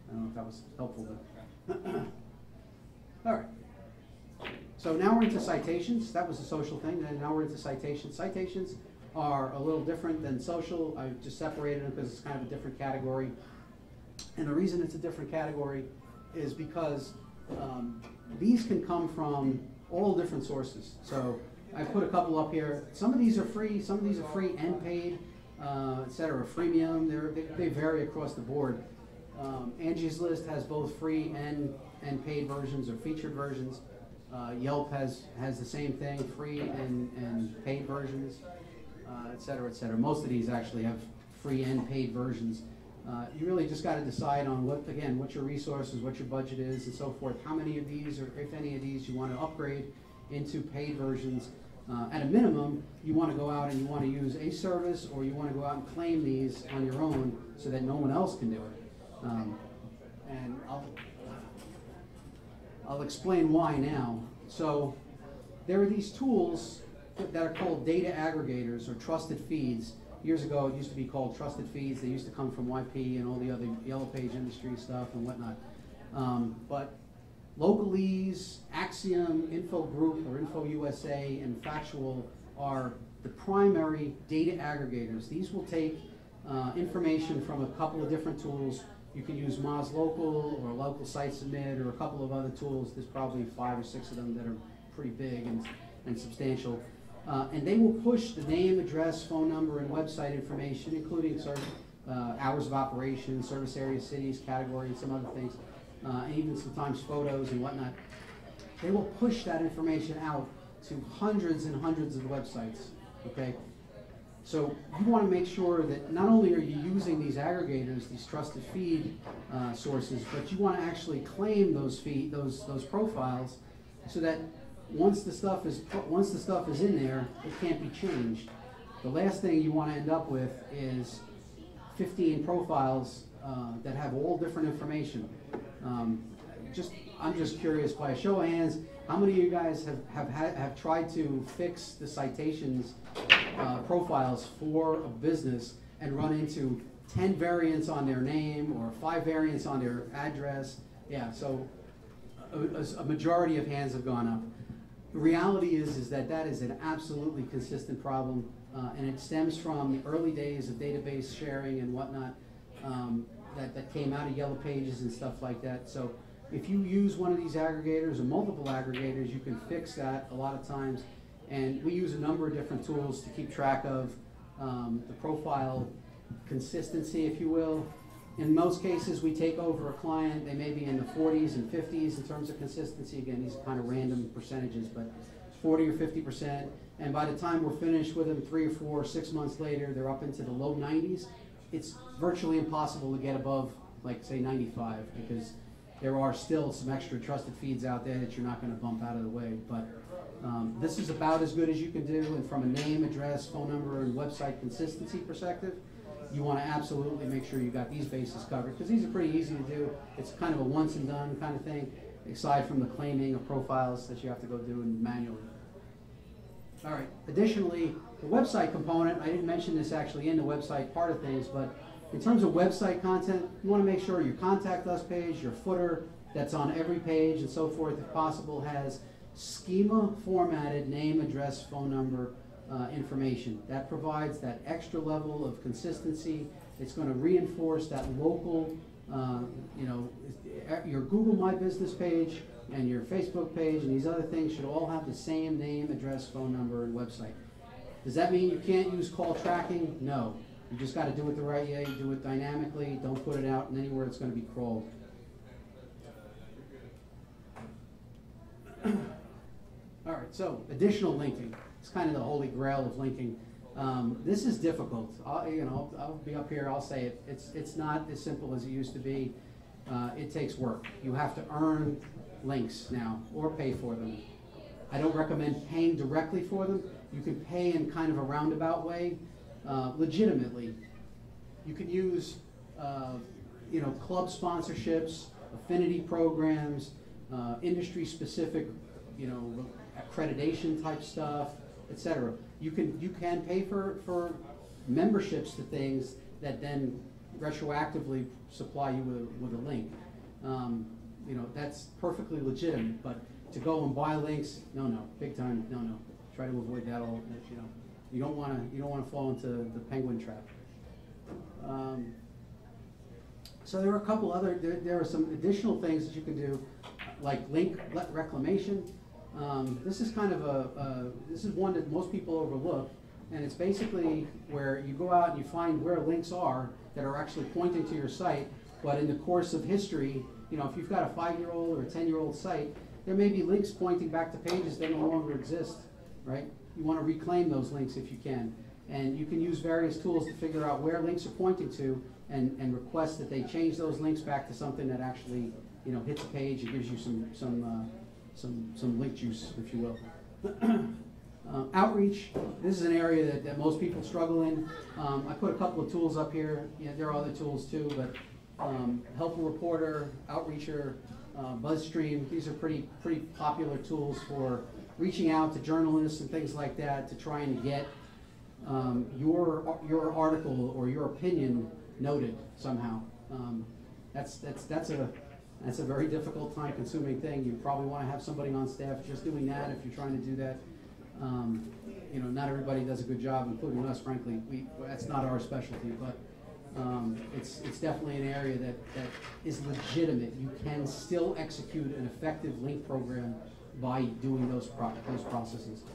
I don't know if that was helpful, but all right. So now we're into citations. That was a social thing, and now we're into citations. Citations are a little different than social. I just separated them because it's kind of a different category. And the reason it's a different category is because these can come from all different sources. So I put a couple up here. Some of these are free, some of these are free and paid, et cetera. Freemium, they vary across the board. Angie's List has both free and paid versions or featured versions. Yelp has the same thing, free and paid versions, et cetera, et cetera. Most of these actually have free and paid versions. You really just got to decide on what your resources, what your budget is, and so forth. How many of these, or if any of these, you want to upgrade into paid versions. At a minimum, you want to go out and you want to use a service, or you want to go out and claim these on your own so that no one else can do it. And I'll explain why now. So there are these tools that are called data aggregators or trusted feeds. Years ago, it used to be called trusted feeds. They used to come from YP and all the other Yellow Page industry stuff and whatnot. But Localese, Axiom, Info Group or Info USA, and Factual are the primary data aggregators. These will take information from a couple of different tools. You can use Moz Local or Local Site Submit or a couple of other tools. There's probably 5 or 6 of them that are pretty big and substantial. And they will push the name, address, phone number, and website information, including hours of operation, service area, cities, category, and some other things, and even sometimes photos and whatnot. They will push that information out to hundreds and hundreds of websites, okay? So you want to make sure that not only are you using these aggregators, these trusted feed sources, but you want to actually claim those profiles so that once the stuff is in there, it can't be changed. The last thing you want to end up with is 15 profiles that have all different information. I'm just curious, by a show of hands, how many of you guys have tried to fix the citations profiles for a business and run into 10 variants on their name or 5 variants on their address? Yeah, so a majority of hands have gone up. The reality is that is an absolutely consistent problem, and it stems from the early days of database sharing and whatnot that came out of Yellow Pages and stuff like that. So if you use one of these aggregators or multiple aggregators, you can fix that a lot of times. And we use a number of different tools to keep track of the profile consistency, if you will. In most cases, we take over a client. They may be in the 40s and 50s in terms of consistency. Again, these are kind of random percentages, but 40 or 50%. And by the time we're finished with them 3 or 4 or 6 months later, they're up into the low 90s. It's virtually impossible to get above, like, say, 95, because there are still some extra trusted feeds out there that you're not going to bump out of the way. But this is about as good as you can do. And from a name, address, phone number, and website consistency perspective, you want to absolutely make sure you got these bases covered, because these are pretty easy to do. It's kind of a once and done kind of thing, aside from the claiming of profiles that you have to go do manually. All right, additionally, the website component, I didn't mention this actually in the website part of things, but in terms of website content, you want to make sure your contact us page, your footer that's on every page and so forth, if possible, has schema formatted name, address, phone number, information. That provides that extra level of consistency. It's going to reinforce that local, your Google My Business page and your Facebook page and these other things should all have the same name, address, phone number, and website. Does that mean you can't use call tracking? No. You just got to do it the right way. Do it dynamically. Don't put it out in anywhere it's going to be crawled. All right, so additional linking. It's kind of the holy grail of linking. This is difficult. I'll be up here, I'll say it. It's not as simple as it used to be. It takes work. You have to earn links now or pay for them. I don't recommend paying directly for them. You can pay in kind of a roundabout way, legitimately. You can use club sponsorships, affinity programs, industry-specific, accreditation type stuff, etc. You can pay for memberships to things that then retroactively supply you with a link. That's perfectly legitimate. But to go and buy links, no, big time, no. Try to avoid that all. You don't want to fall into the penguin trap. So there are a couple other. There are some additional things that you can do, like link reclamation. This is kind of this is one that most people overlook, and it's basically where you go out and you find where links are that are actually pointing to your site, but in the course of history, if you've got a 5-year-old or a 10-year-old site, there may be links pointing back to pages that no longer exist, right? You want to reclaim those links if you can, and you can use various tools to figure out where links are pointing to and request that they change those links back to something that actually hits a page and gives you some link juice, if you will. Outreach, this is an area that most people struggle in. I put a couple of tools up here. There are other tools too, but Help a Reporter, Outreacher, BuzzStream, these are pretty popular tools for reaching out to journalists and things like that to try and get your article or your opinion noted somehow. That's a very difficult, time-consuming thing. You probably want to have somebody on staff just doing that if you're trying to do that. Not everybody does a good job, including us, frankly. That's not our specialty, but it's definitely an area that is legitimate. You can still execute an effective link program by doing those processes.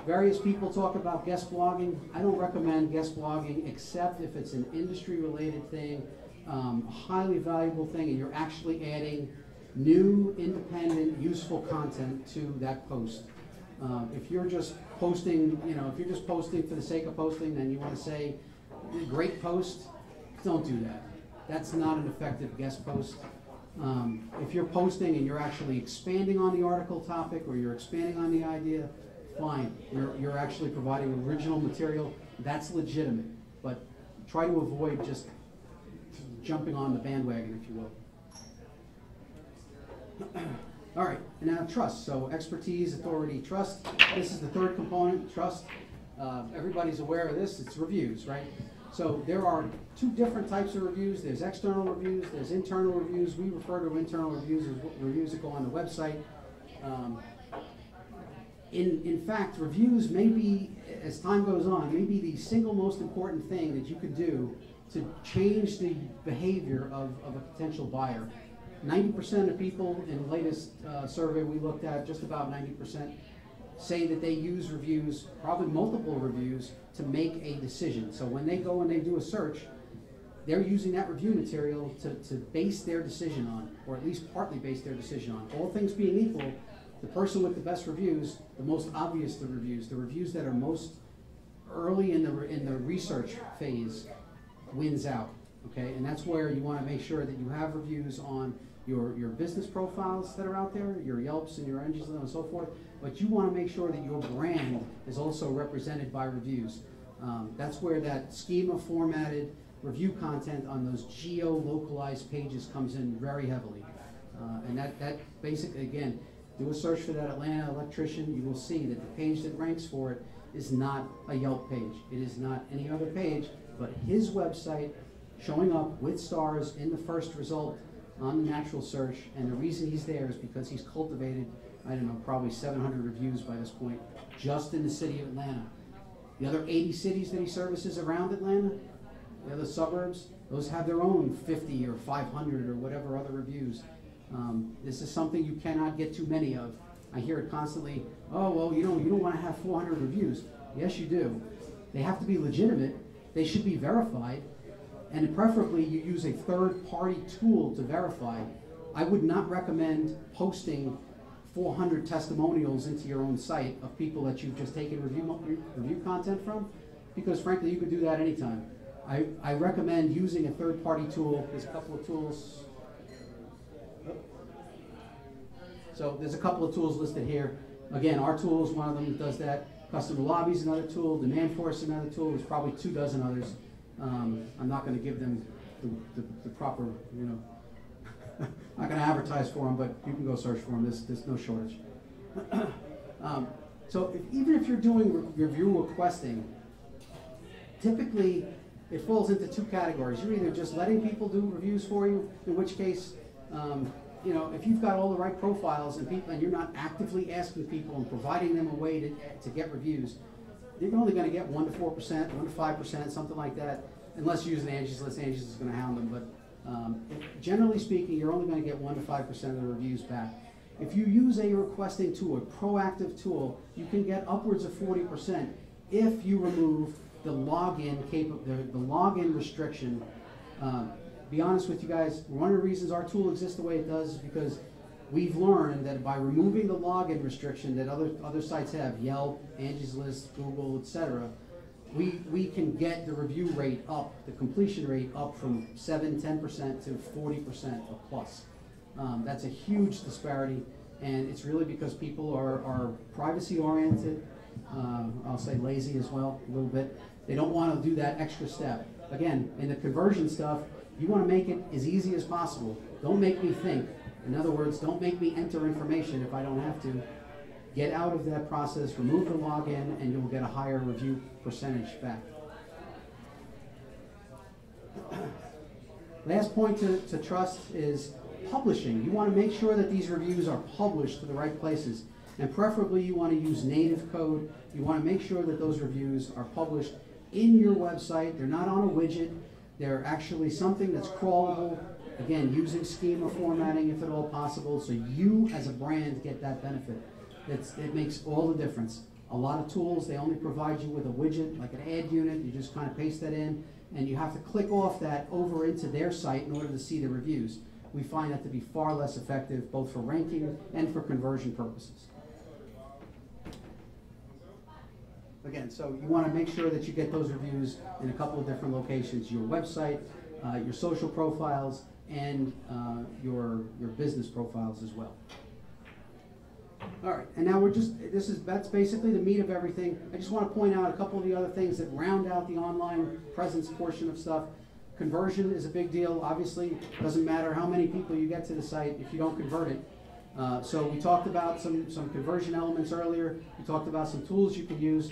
Various people talk about guest blogging. I don't recommend guest blogging except if it's an industry-related thing, a highly valuable thing, and you're actually adding new, independent, useful content to that post. If you're just posting, for the sake of posting, then you want to say, great post, don't do that. That's not an effective guest post. If you're posting and you're actually expanding on the article topic or you're expanding on the idea, fine. You're actually providing original material. That's legitimate. But try to avoid just jumping on the bandwagon, if you will. All right, and now trust. So expertise, authority, trust. This is the third component, trust. Everybody's aware of this. It's reviews, right? So there are two different types of reviews. There's external reviews, there's internal reviews. We refer to internal reviews as reviews that go on the website. In fact, reviews may be, as time goes on, may be the single most important thing that you could do to change the behavior of a potential buyer. 90% of people in the latest survey we looked at, just about 90%, say that they use reviews, probably multiple reviews, to make a decision. So when they go and they do a search, they're using that review material to base their decision on, or at least partly base their decision on. All things being equal, the person with the best reviews, the most obvious the reviews that are most early in the research phase wins out, okay? And that's where you want to make sure that you have reviews on your business profiles that are out there, your Yelps and your engines and so forth, but you want to make sure that your brand is also represented by reviews. That's where that schema formatted review content on those geo-localized pages comes in very heavily. And that basically, again, do a search for that Atlanta electrician, you will see that the page that ranks for it is not a Yelp page. It is not any other page, but his website showing up with stars in the first result on the natural search, and the reason he's there is because he's cultivated, I don't know, probably 700 reviews by this point, just in the city of Atlanta. The other 80 cities that he services around Atlanta, the other suburbs, those have their own 50 or 500 or whatever other reviews. This is something you cannot get too many of. I hear it constantly, oh, well, you don't want to have 400 reviews. Yes, you do. They have to be legitimate. They should be verified. And preferably you use a third-party tool to verify. I would not recommend posting 400 testimonials into your own site of people that you've just taken review content from, because frankly, you could do that anytime. I recommend using a third-party tool. There's a couple of tools. So there's a couple of tools listed here. Again, our tool is one of them that does that. Customer Lobby is another tool. Demand Force is another tool. There's probably 24 others. I'm not going to give them the proper, you know, not going to advertise for them, but you can go search for them. There's no shortage. So even if you're doing review requesting, typically it falls into two categories. You're either just letting people do reviews for you, in which case, you know, if you've got all the right profiles and you're not actively asking people and providing them a way to get reviews, you're only going to get 1 to 4%, 1 to 5%, something like that, unless you're using Angie's List. Angie's is going to hound them, but generally speaking, you're only going to get 1 to 5% of the reviews back. If you use a requesting tool, a proactive tool, you can get upwards of 40% if you remove the login the login restriction. Be honest with you guys, one of the reasons our tool exists the way it does is because we've learned that by removing the login restriction that other sites have, Yelp, Angie's List, Google, etc., we can get the review rate up, the completion rate up from 7-10% to 40% or plus. That's a huge disparity, and it's really because people are privacy oriented. I'll say lazy as well, a little bit. They don't want to do that extra step. Again, in the conversion stuff, you want to make it as easy as possible. Don't make me think. In other words, don't make me enter information if I don't have to. Get out of that process, remove the login, and you'll get a higher review percentage back. Last point to trust is publishing. You want to make sure that these reviews are published to the right places. And preferably you want to use native code. You want to make sure that those reviews are published in your website. They're not on a widget. They're actually something that's crawlable. Again, using schema formatting if at all possible, so you as a brand get that benefit. It makes all the difference. A lot of tools, they only provide you with a widget, like an ad unit. You just kind of paste that in, and you have to click off that over into their site in order to see the reviews. We find that to be far less effective, both for ranking and for conversion purposes. Again, so you want to make sure that you get those reviews in a couple of different locations: your website, your social profiles, and your business profiles as well. All right, and now that's basically the meat of everything. I just want to point out a couple of the other things that round out the online presence portion of stuff. Conversion is a big deal. Obviously, it doesn't matter how many people you get to the site if you don't convert it. So we talked about some conversion elements earlier. We talked about some tools you can use.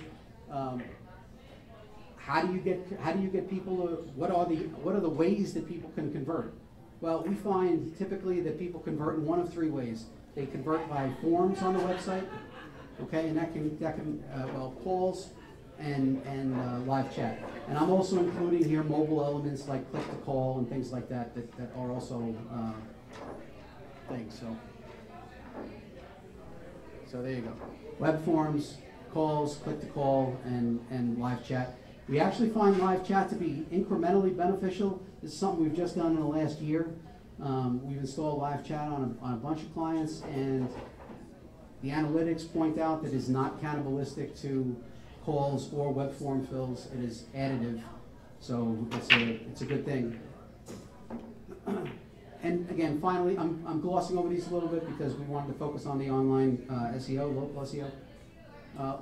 How do you get people to, what are the ways that people can convert? Well, we find typically that people convert in one of three ways. They convert by forms on the website, okay, and that can well, calls and live chat. And I'm also including here mobile elements like click to call and things like that are also things. So there you go. Web forms, calls, click to call, and live chat. We actually find live chat to be incrementally beneficial. This is something we've just done in the last year. We've installed live chat on a bunch of clients, and the analytics point out that it's not cannibalistic to calls or web form fills. It is additive, so it's a good thing. And again, finally, I'm glossing over these a little bit because we wanted to focus on the online SEO, local SEO.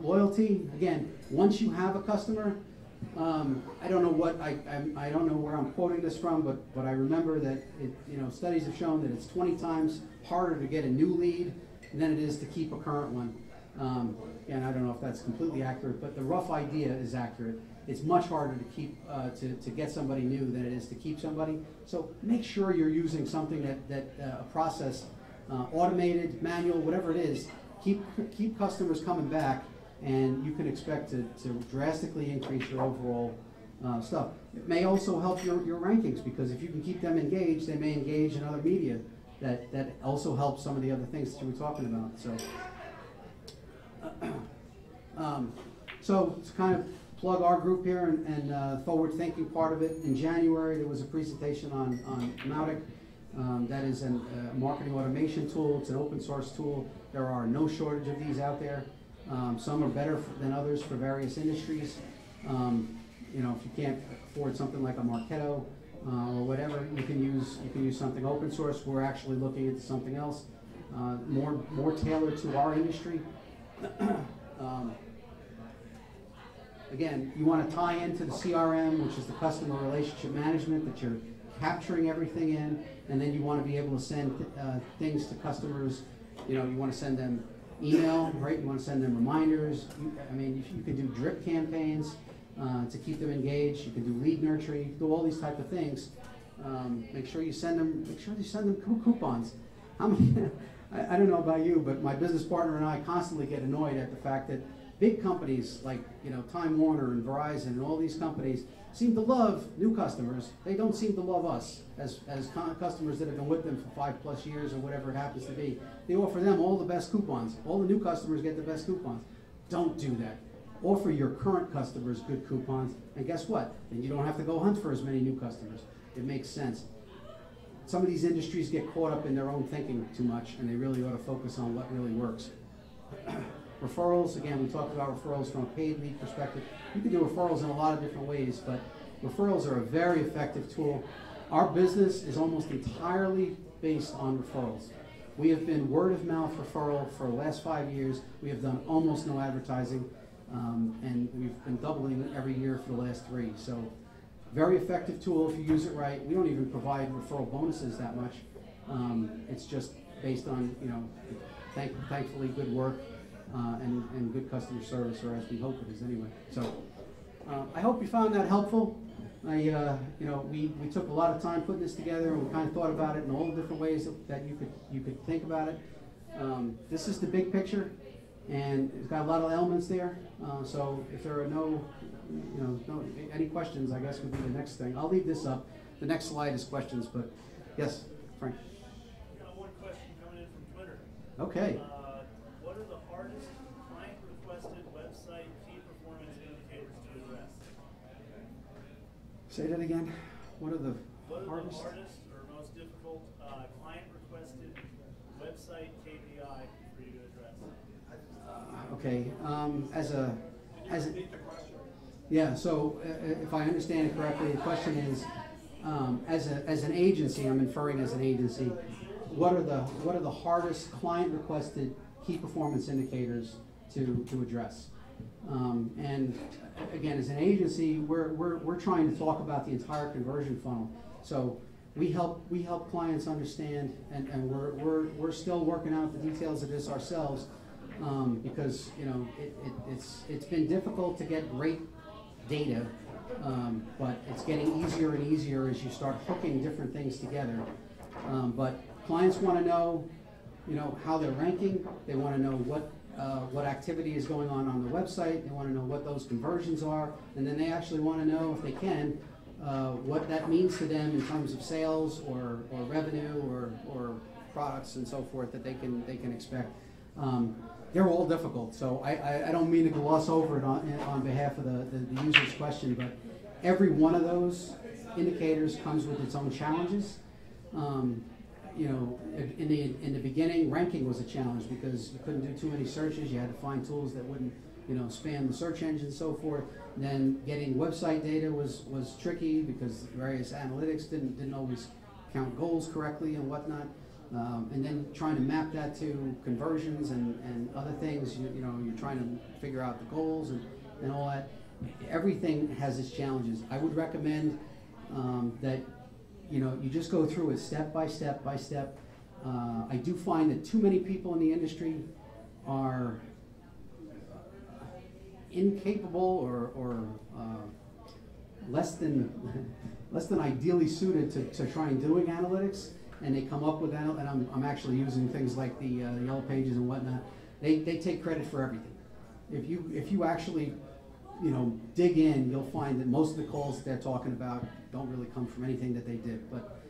Loyalty, again, once you have a customer, I don't know what I don't know where I'm quoting this from, but I remember that studies have shown that it's 20 times harder to get a new lead than it is to keep a current one. And I don't know if that's completely accurate, but the rough idea is accurate. It's much harder to keep to get somebody new than it is to keep somebody. So make sure you're using something that a process, automated, manual, whatever it is. Keep customers coming back, and you can expect to drastically increase your overall stuff. It may also help your rankings, because if you can keep them engaged, they may engage in other media that also helps some of the other things that you were talking about. So to kind of plug our group here and forward-thinking part of it, in January there was a presentation on Mautic. That is a marketing automation tool. It's an open source tool. There are no shortage of these out there. Some are better than others for various industries. You know, if you can't afford something like a Marketo or whatever, you can use something open source. We're actually looking into something else, more tailored to our industry. Again, you want to tie into the CRM, which is the customer relationship management, that you're capturing everything in, and then you want to be able to send things to customers. You know, you want to send them email, right? You want to send them reminders. I mean, you can do drip campaigns to keep them engaged. You can do lead nurturing. You can do all these type of things. Make sure you send them. Make sure you send them coupons. How many? I don't know about you, but my business partner and I constantly get annoyed at the fact that big companies like, you know, Time Warner and Verizon and all these companies seem to love new customers. They don't seem to love us as customers that have been with them for 5+ years or whatever it happens to be. They offer them all the best coupons. All the new customers get the best coupons. Don't do that. Offer your current customers good coupons, and guess what? Then you don't have to go hunt for as many new customers. It makes sense. Some of these industries get caught up in their own thinking too much, and they really ought to focus on what really works. Referrals, again, we talked about referrals from a paid lead perspective. You can do referrals in a lot of different ways, but referrals are a very effective tool. Our business is almost entirely based on referrals. We have been word of mouth referral for the last 5 years. We have done almost no advertising, and we've been doubling every year for the last 3. So very effective tool if you use it right. We don't even provide referral bonuses that much. It's just based on, you know, thankfully good work and good customer service, or as we hope it is anyway. So I hope you found that helpful. You know, we took a lot of time putting this together, and we kind of thought about it in all the different ways that you could think about it. This is the big picture, and it's got a lot of elements there. So if there are any questions, I guess would be the next thing. I'll leave this up. The next slide is questions, but yes, Frank. Got one question coming in from Twitter. Okay. What are the hardest client-requested website key performance indicators to address? Say that again. What are the hardest or most difficult client-requested website KPI for you to address? Okay. Yeah. So if I understand it correctly, the question is, as an agency, I'm inferring as an agency, what are the hardest client-requested key performance indicators to address? And again, as an agency, we're trying to talk about the entire conversion funnel. So we help clients understand, and we're still working out the details of this ourselves, because, you know, it's been difficult to get great data, but it's getting easier and easier as you start hooking different things together. But clients want to know, you know, how they're ranking. They want to know what activity is going on the website. They want to know what those conversions are, and then they actually want to know, if they can, what that means to them in terms of sales or revenue or products and so forth that they can expect. They're all difficult, so I don't mean to gloss over it on behalf of the user's question, but every one of those indicators comes with its own challenges. You know, in the beginning, ranking was a challenge because you couldn't do too many searches. You had to find tools that wouldn't, you know, spam the search engine and so forth. And then getting website data was tricky because various analytics didn't always count goals correctly and whatnot. And then trying to map that to conversions and other things, you know, you're trying to figure out the goals and all that. Everything has its challenges. I would recommend that, you know, you just go through it step by step by step. I do find that too many people in the industry are incapable or less than ideally suited to try and doing analytics. And they come up with that, and I'm actually using things like the Yellow Pages and whatnot. They take credit for everything. If you actually, you know, dig in, you'll find that most of the calls that they're talking about don't really come from anything that they did. But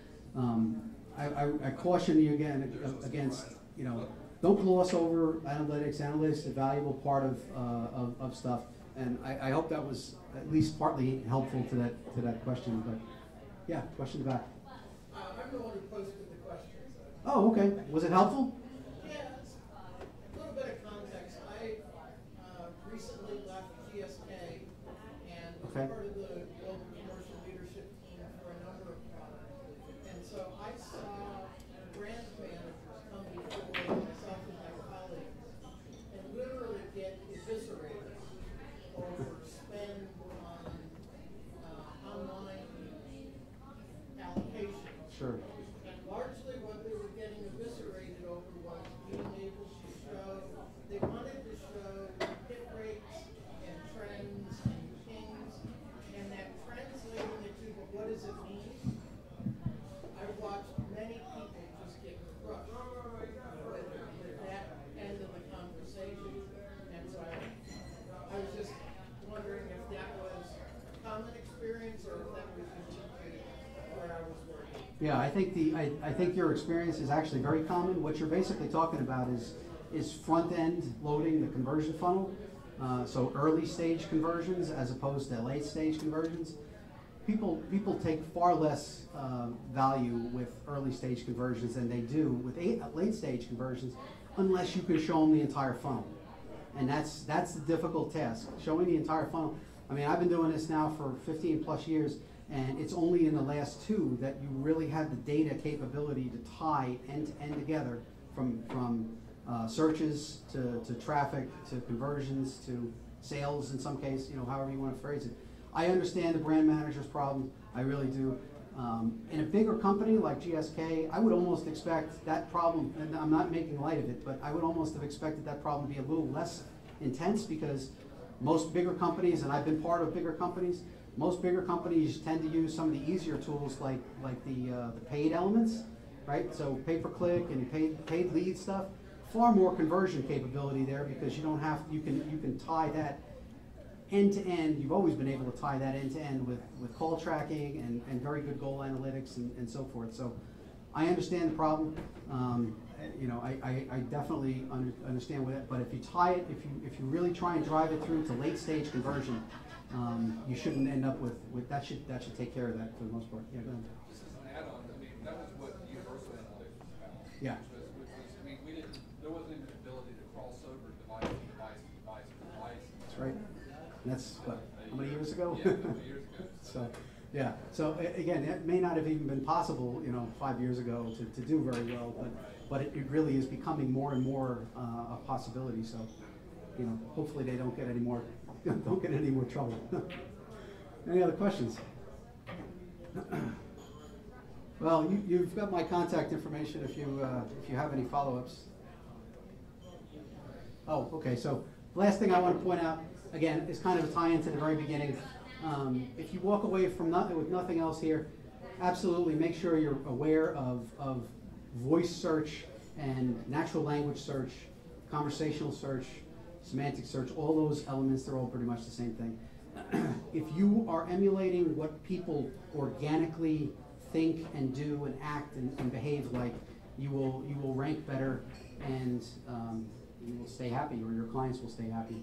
I caution you against, you know, don't gloss over analytics. Analytics is a valuable part of stuff, and I hope that was at least partly helpful to that question. But yeah, question back. I'm the one who posted the Oh, okay. Was it helpful? Yeah, a little bit of context. I recently left GSK and was Okay. part of the global commercial leadership team for a number of products. And so I saw brand managers come before myself and my colleagues and literally get eviscerated over spend on online allocations. Sure. And largely what they were getting eviscerated over was being able to show, they wanted to show hit rates and trends and pings, and that translating it to, but what does it mean? I've watched many people just get crushed with that end of the conversation. And so I was just wondering if that was a common experience or if that was unique to where I was working. Yeah, I think your experience is actually very common. What you're basically talking about is front end loading the conversion funnel. So early stage conversions as opposed to late stage conversions. People take far less value with early stage conversions than they do with late stage conversions, unless you can show them the entire funnel. And that's the difficult task, showing the entire funnel. I mean, I've been doing this now for 15 plus years, and it's only in the last 2 that you really have the data capability to tie end to end together, from searches to traffic to conversions to sales in some case, however you want to phrase it. I understand the brand manager's problem, I really do. In a bigger company like GSK, I would almost expect that problem, and I'm not making light of it, but I would almost have expected that problem to be a little less intense, because most bigger companies, and I've been part of bigger companies, most bigger companies tend to use some of the easier tools like the paid elements, right? So pay-per-click and paid lead stuff. Far more conversion capability there, because you don't have, you can tie that end to end. You've always been able to tie that end to end with call tracking and very good goal analytics and so forth. So I understand the problem. I definitely understand with it. But if you tie it, if you really try and drive it through to late stage conversion, you shouldn't end up with that. Should take care of that for the most part. Yeah, go ahead. Just as an add-on, I mean, that was what universal analytics was about. Yeah. Which was, I mean, there wasn't even the ability to cross over device to device to device to device. That's right. And that's what, how many years ago? Yeah, a couple years ago. So, yeah. So again, it may not have even been possible, 5 years ago to do very well, but it really is becoming more and more a possibility. So, hopefully they don't get any more trouble. Any other questions? Well, you've got my contact information if you have any follow-ups. Oh, okay. So last thing I want to point out, again, is kind of a tie-in to the very beginning. If you walk away from with nothing else here, absolutely make sure you're aware of voice search and natural language search, conversational search, semantic search, all those elements, they're all pretty much the same thing. If you are emulating what people organically think and do and act and behave like, you will rank better, and you will stay happy, or your clients will stay happy.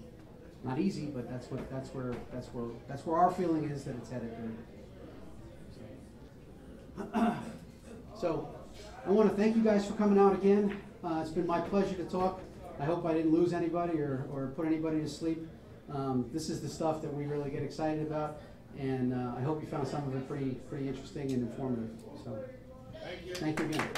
Not easy, but that's where our feeling is that it's headed there. So I want to thank you guys for coming out again. It's been my pleasure to talk. I hope I didn't lose anybody or put anybody to sleep. This is the stuff that we really get excited about, and I hope you found some of it pretty interesting and informative. So thank you again.